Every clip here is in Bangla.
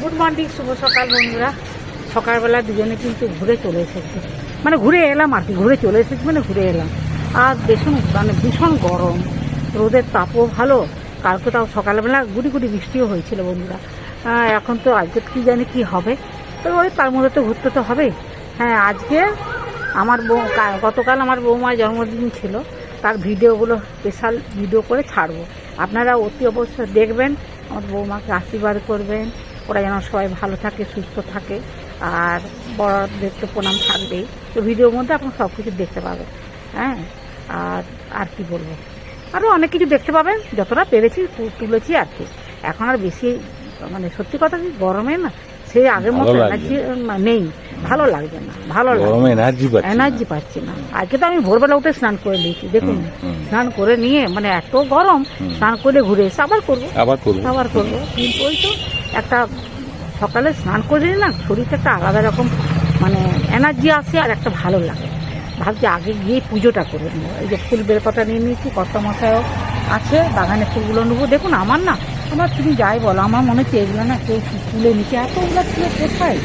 গুড মর্নিং, শুভ সকাল বন্ধুরা। সকালবেলা দুজনে কিন্তু ঘুরে চলে এসেছি, মানে ঘুরে এলাম আর কি, ঘুরে চলে এসেছি মানে ঘুরে এলাম। আর ভীষণ গরম, রোদের তাপও ভালো। কালকে তাও সকালবেলা গুড়ি গুড়ি বৃষ্টিও হয়েছিল বন্ধুরা। এখন তো আজকে কী জানি কী হবে, তো ওই তার মধ্যে তো ঘুরতে তো হবেই। হ্যাঁ, আজকে আমার গতকাল আমার বৌমার জন্মদিন ছিল, তার ভিডিওগুলো স্পেশাল ভিডিও করে ছাড়বো। আপনারা অতি অবশ্যই দেখবেন, আমার বৌমাকে আশীর্বাদ করবেন, ওরা যেন সবাই ভালো থাকে, সুস্থ থাকে। আর বড়দের তো প্রণাম থাকবেই, তো ভিডিওর মধ্যে আপনারা সব কিছু দেখতে পাবেন। হ্যাঁ, আর কি বলবো, আরও অনেক কিছু দেখতে পাবেন, যতটা পেরেছি তুলেছি আর কি। এখন আর বেশি মানে সত্যি কথা কি, গরমে না সেই আগের মতো এনার্জি নেই, ভালো লাগছে না, ভালো লাগছে, এনার্জি পাচ্ছি না। আজকে তো আমি ভোরবেলা উঠে স্নান করে নিয়েছি, দেখুন স্নান করে নিয়ে মানে এত গরম, স্নান করে ঘুরে এসে আবার করবো। কিন্তু ওই তো একটা সকালে স্নান করে নিই না, শরীরটা একটা আলাদা রকম মানে এনার্জি আসে, আর একটা ভালো লাগে। ভাবছি আগে গিয়ে পুজোটা করে নেবো। এই যে ফুল বেলপাতা নিয়ে নিয়েছি, কর্তামশাইও আছে, বাগানে ফুলগুলো নেবো। দেখুন আমার না, আমার তুমি যাই বলো, আমার মনে হচ্ছে এগুলো না কেউ তুলে নিচে, এতগুলো তুলে কোথায়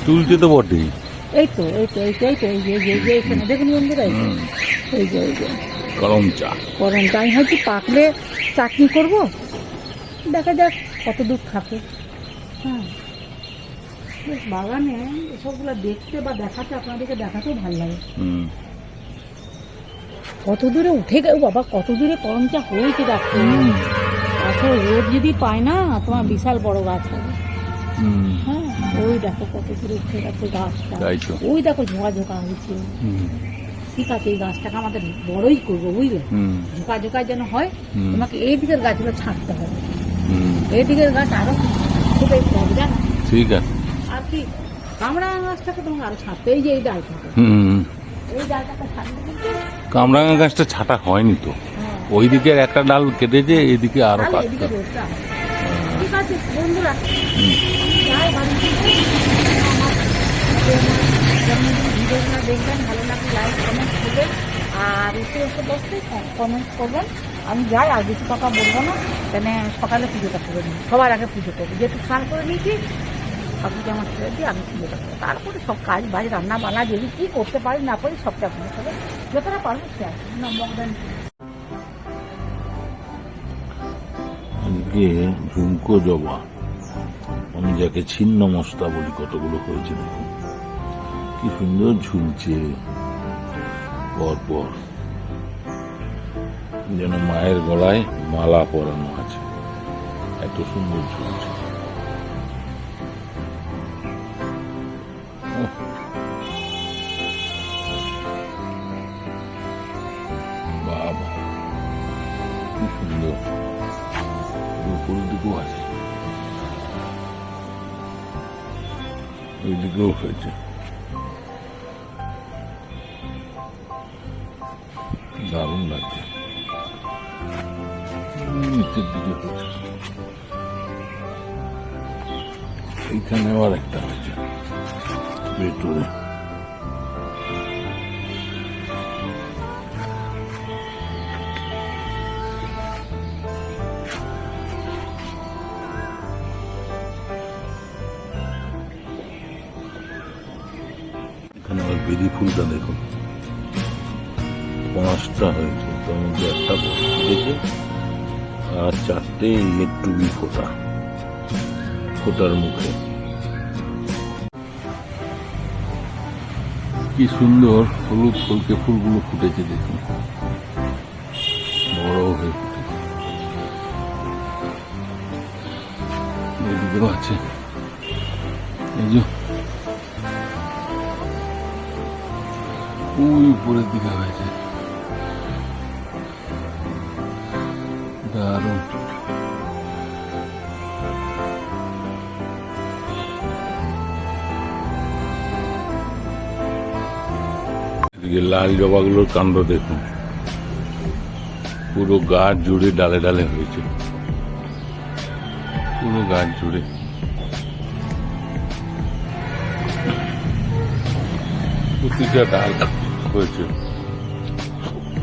তুলতে তো বটেই। এই তো এখানে দেখুন বন্ধুরা, এই যে গরম আমি হয়তো পাকলে চাটনি করবো, দেখা যাক কত দূর থাকে। হ্যাঁ, বাগানে এসবগুলো দেখতে বা দেখাতে, আপনাদেরকে দেখাতেও ভালো লাগে। কত দূরে উঠে গেল বাবা, কত দূরে করম চা হয়েছে দেখো। এখন রোদ যদি পায় না, তোমার বিশাল বড় গাছ হবে। হ্যাঁ, ওই দেখো কত দূরে উঠে গেছে গাছটা, ওই দেখো ঝোঁকা হয়েছে। ঠিক আছে, এই গাছটাকে আমাদের বড়ই করবো, বুঝলে, ঝোঁকা যেন হয়। তোমাকে এই দিকের গাছগুলো ছাঁটতে হবে, এই দিকের গাছ আরো খুবই কম, জানো। ঠিক আছে, আর কি কামরাঙা গাছটাকে তোমাকে আরো ছাঁটতে, এই যে এই ডালটাকে, এই ডালটাকে ছাঁটতে। কামরাঙা গাছটা ছাটা হয়নি তো, ওই দিকের একটা ডাল কেটেছে, এইদিকে আরো কাটতে। ঠিক আছে বন্ধুরা, ভিডিওগুলো দেখবেন, ভালো লাগলে লাইক কমেন্ট করবেন, আর এসে বসে কমেন্ট করবেন। আমি যাই, আর বেশি কথা বলবো না, কেন সকালে পুজোটা করে নিই, সবার আগে পুজো করবো, যেহেতু স্নান করে নিয়েছি, সবকিছু আমার ছেড়ে দিয়ে আমি পুজোটা করবো। তারপরে সব কাজ বাজ রান্না বান্না যদি কী করতে পারি না পারি সবটা আপনার সাথে যতটা পারবো শেয়ার করবেন। আজকে ঝুমকো জবা, আমি যাকে ছিন্ন মস্তা বলি, কতগুলো হয়েছে দেখুন, কি সুন্দর ঝুলছে পরপর, যেন মায়ের গলায় মালা পরানো আছে, এত সুন্দর ঝুলছে। বাবা কি সুন্দর, উপরের দিকেও আছে, ওইদিকেও হয়েছে, দারুণ লাগছে। নিচের দিকে হয়েছে, এইখানে আবার একটা হয়েছে ভেতরে। এখানে আবার বেরি ফুলটা দেখুন, 5টা হয়েছে, তার মধ্যে একটা ফুটেছে, আর 4টে টুবি ফোটার মুখে। কি সুন্দর হলুদ ফুলকে ফুলগুলো ফুটেছে দেখুন, বড় হয়ে ফুটেছে। এদিকেও আছে, এই যে ওই উপরের দিকে হয়েছে, দারুণ। এদিকে লাল জবাগুলোর কাণ্ড দেখুন, পুরো গাছ জুড়ে ডালে ডালে হয়েছে, পুরো গাছ জুড়ে। প্রতিটা ডাল হয়েছে,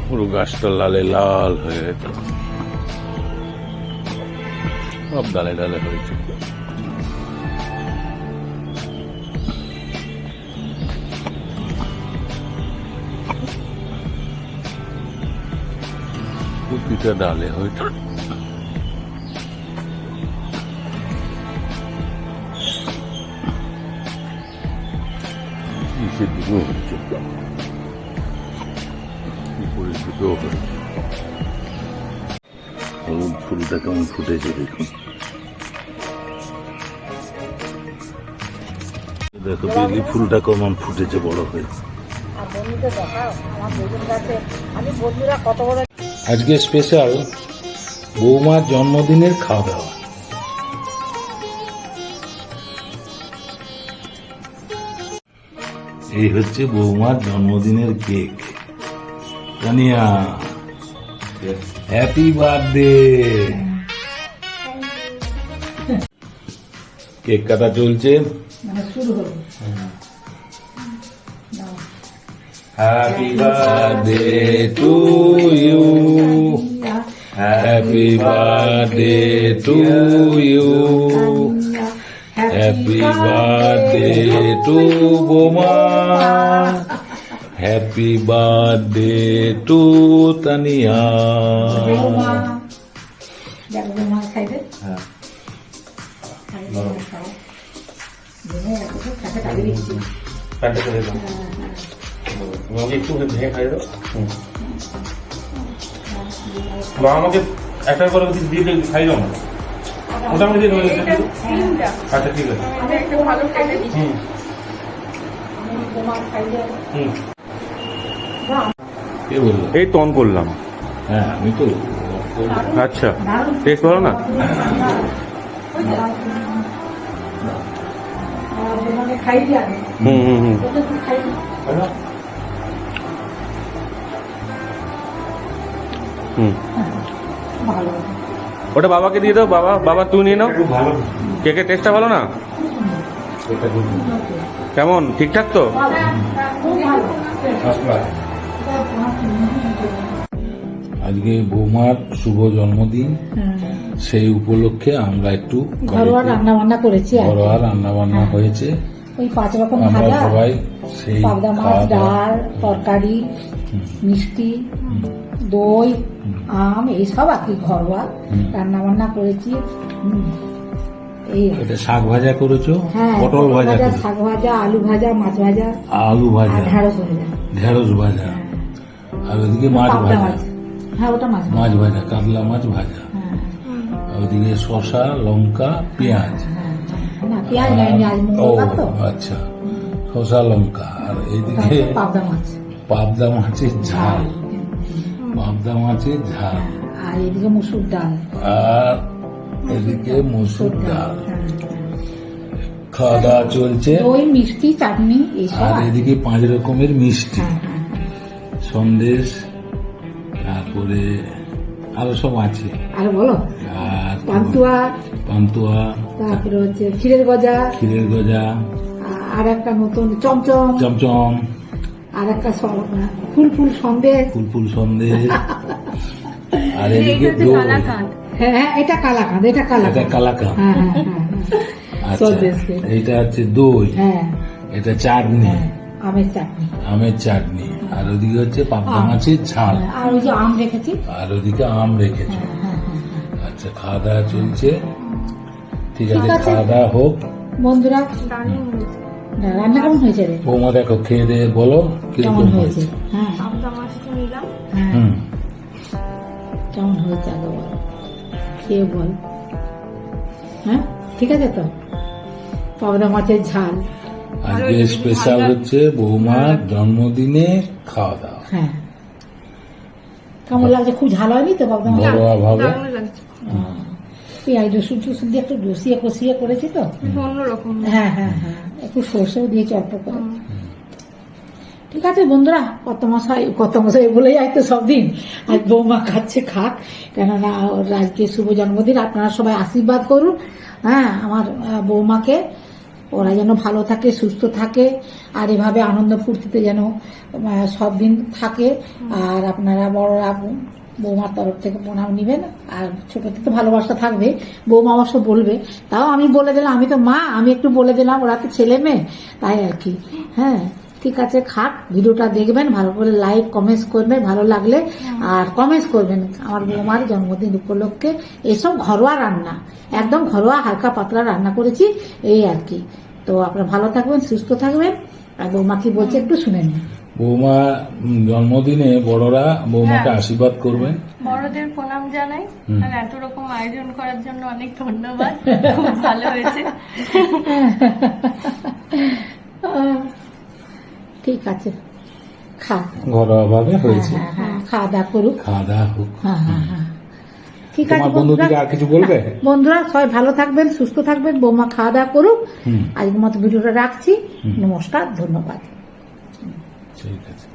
পুরো গাছটা লালে লাল হয়ে গেছে, সব ডালে ডালে হয়েছে। প্রতিটা ডালে হয়তো নিচের দিকেও হচ্ছে, উপরের দিকেও হচ্ছে। হলুদ ফুলটা কেমন ফুটেছে দেখুন, দেখো বেলি ফুলটা কেমন ফুটেছে, বড় হয়েছে। আর বন্ধুদের দেখাও আমার বেগুন গাছে, আমি বন্ধুরা কত বড়। আজকে স্পেশাল বৌমার জন্মদিনের খাওয়া দাওয়া। এই হচ্ছে বৌমার জন্মদিনের cake. Tania, happy birthday. Cake কাটা চলছে। মানে শুরু হলো। Happy birthday to you, happy birthday to you, happy birthday to বৌমা, হ্যাপি বার্থডে টু তানিয়া। বৌমা, দেখো বৌমা খাইবে। একটু ভেঙে খাই দাও। মা আমাকে একটা করে দিয়ে খাই দাও না, মোটামুটি দিয়ে দেবো। আচ্ছা ঠিক আছে। হুম হুম, কে বললো? এই তো অন করলাম। হ্যাঁ আমি তো আচ্ছা, টেস্ট ভালো না? খাই দিয়ে আগে হুম হুম হুম খাই। হুম, ভালো ওটা বাবাকে দিয়ে দাও। বাবা বাবা তুই নিয়ে নাও। কেকের টেস্টটা ভালো না? কেমন, ঠিকঠাক তো? খুব ভালো। আজকে বৌমার শুভ জন্মদিন, সেই উপলক্ষে আমরা একটু ঘরোয়া রান্না বান্না করেছি আর কি। ঘরোয়া রান্না বান্না হয়েছে। ওই 5 রকম আমরা ভাজা, সবাই সেই পাবদা মাছ, খাওয়া দাওয়া। ডাল, তরকারি, মিষ্টি, দই, আম, এইসব আর কি ঘরোয়া রান্না বান্না করেছি। এই এটা শাক ভাজা করেছো, হ্যাঁ, পটল ভাজা করেছো, শাক ভাজা, আলু ভাজা, মাছ ভাজা, আলু আর ভাজা, ঢেঁড়স ভাজা, ঢেঁড়স ভাজা, আর ওদিকে মাছ পাবদা ভাজা, মাছ। হ্যাঁ, ওটা মাছ ভাজা। মাছ ভাজা, কাতলা মাছ ভাজা, হ্যাঁ, আর ওদিকে শসা, লঙ্কা, পেঁয়াজ। হ্যাঁ, না পেঁয়াজ নেয়নি, আজ ও মঙ্গলবার তো। আচ্ছা, শসা লঙ্কা, আর এইদিকে পাবদা মাছ, পাবদা মাছের ঝাল, পাবদা মাছের ঝাল, আর এদিকে মুসুর ডাল। আর এদিকে মসুর ডাল। হ্যাঁ, খাওয়া দাওয়া চলছে। দই, মিষ্টি, চাটনি, এইসব আর আর কি। এদিকে 5 রকমের মিষ্টি, হ্যাঁ, হ্যাঁ, হ্যাঁ। সন্দেশ, তারপরে আরো সব আছে। আর বলো, আর পান্তুয়া, পান্তুয়া, তারপরে হচ্ছে ক্ষীরের গজা, ক্ষীরের গজা, আর একটা নতুন চমচম, চমচম, আর একটা ফুল ফুল সন্দেশ। ফুল ফুল সন্দেশ, আর এদিকে দই, হ্যাঁ, হ্যাঁ, এটা কালাকাঁদ, এটা এটা কালাকাঁদ। কালাকাঁদ। হ্যাঁ, হ্যাঁ, হ্যাঁ, আচ্ছা, সন্দেশকে। এইটা হচ্ছে দই, হ্যাঁ, এটা চাটনি, হ্যাঁ, আমের চাটনি। আমের চাটনি, আর ওদিকে হচ্ছে পাবদা আম। মাছের ঝাল, হ্যাঁ, আর ওই যে আম রেখেছি। আর ওদিকে আম রেখেছো। হ্যাঁ, হ্যাঁ, হ্যাঁ। আচ্ছা, খাওয়া দাওয়া চলছে। ঠিক আছে, ঠিক আছে। খাওয়া দাওয়া হোক। বন্ধুরা, রান্না কেমন হয়েছে রে? বৌমা দেখো খেয়ে দিয়ে বলো কিরকম কেমন হয়েছে? হয়েছে। হ্যাঁ, হ্যাঁ, হুম, কেমন হয়েছে আগে বল, খেয়ে বল। হ্যাঁ, ঠিক আছে তো? পাবদা মাছের ঝাল। আজকে স্পেশাল হচ্ছে বৌমার জন্মদিনে খাওয়া দাওয়া, হ্যাঁ, কেমন লাগছে? খুব ঝাল হয়নি তো পাবদা মাছ? ঘরোয়া ভাবে। পেঁয়াজ রসুন টসুন দিয়ে একটু কষিয়ে কষিয়ে করেছি তো। হ্যাঁ, হ্যাঁ, হ্যাঁ, একটু সর্ষেও দিয়েছি অল্প করে। ঠিক আছে বন্ধুরা, কত মশাই বলে যায় তো সব দিন। আজ বৌমা খাচ্ছে, খাক, কেননা ওর আজকে শুভ জন্মদিন। আপনারা সবাই আশীর্বাদ করুন, হ্যাঁ, আমার বৌমাকে। ওরা যেন ভালো থাকে, সুস্থ থাকে, আর এভাবে আনন্দ ফুর্তিতে যেন সব দিন থাকে। আর আপনারা বড়রা বৌমার তরফ থেকে প্রণাম নিবেন, আর ছোটতে তো ভালোবাসা থাকবে। বৌমা অবশ্য বলবে, তাও আমি বলে দিলাম, আমি তো মা, আমি একটু বলে দিলাম, ওরা তো ছেলে মেয়ে, তাই আর কি। হ্যাঁ, ঠিক আছে, খাক। ভিডিওটা দেখবেন, ভালো করে লাইক কমেন্টস করবেন ভালো লাগলে, আর কমেন্টস করবেন আমার বৌমার জন্মদিন উপলক্ষে। এসব ঘরোয়া রান্না, একদম ঘরোয়া হালকা পাতলা রান্না করেছি, এই আর কি। তো আপনারা ভালো থাকবেন, সুস্থ থাকবেন। আর বৌমা কি বলছে একটু শুনে নিন। বৌমা জন্মদিনে বড়রা বৌমাকে আশীর্বাদ করবেন। বড়দের প্রণাম জানাই, আর এত রকম আয়োজন করার জন্য অনেক ধন্যবাদ। খুব ভালো হয়েছে। ঠিক আছে, খা। ঘরোয়া ভাবে হয়েছে। হ্যাঁ, খাওয়া দাওয়া করুক। খাওয়া দাওয়া হোক। হ্যাঁ। ঠিক আছে তোমার বন্ধুদিকে আর কিছু বলবে? বন্ধুরা সবাই ভালো থাকবেন, সুস্থ থাকবেন, বৌমা খাওয়া দাওয়া করুক। আজকের মতো ভিডিওটা রাখছি। নমস্কার, ধন্যবাদ। ঠিক আছে।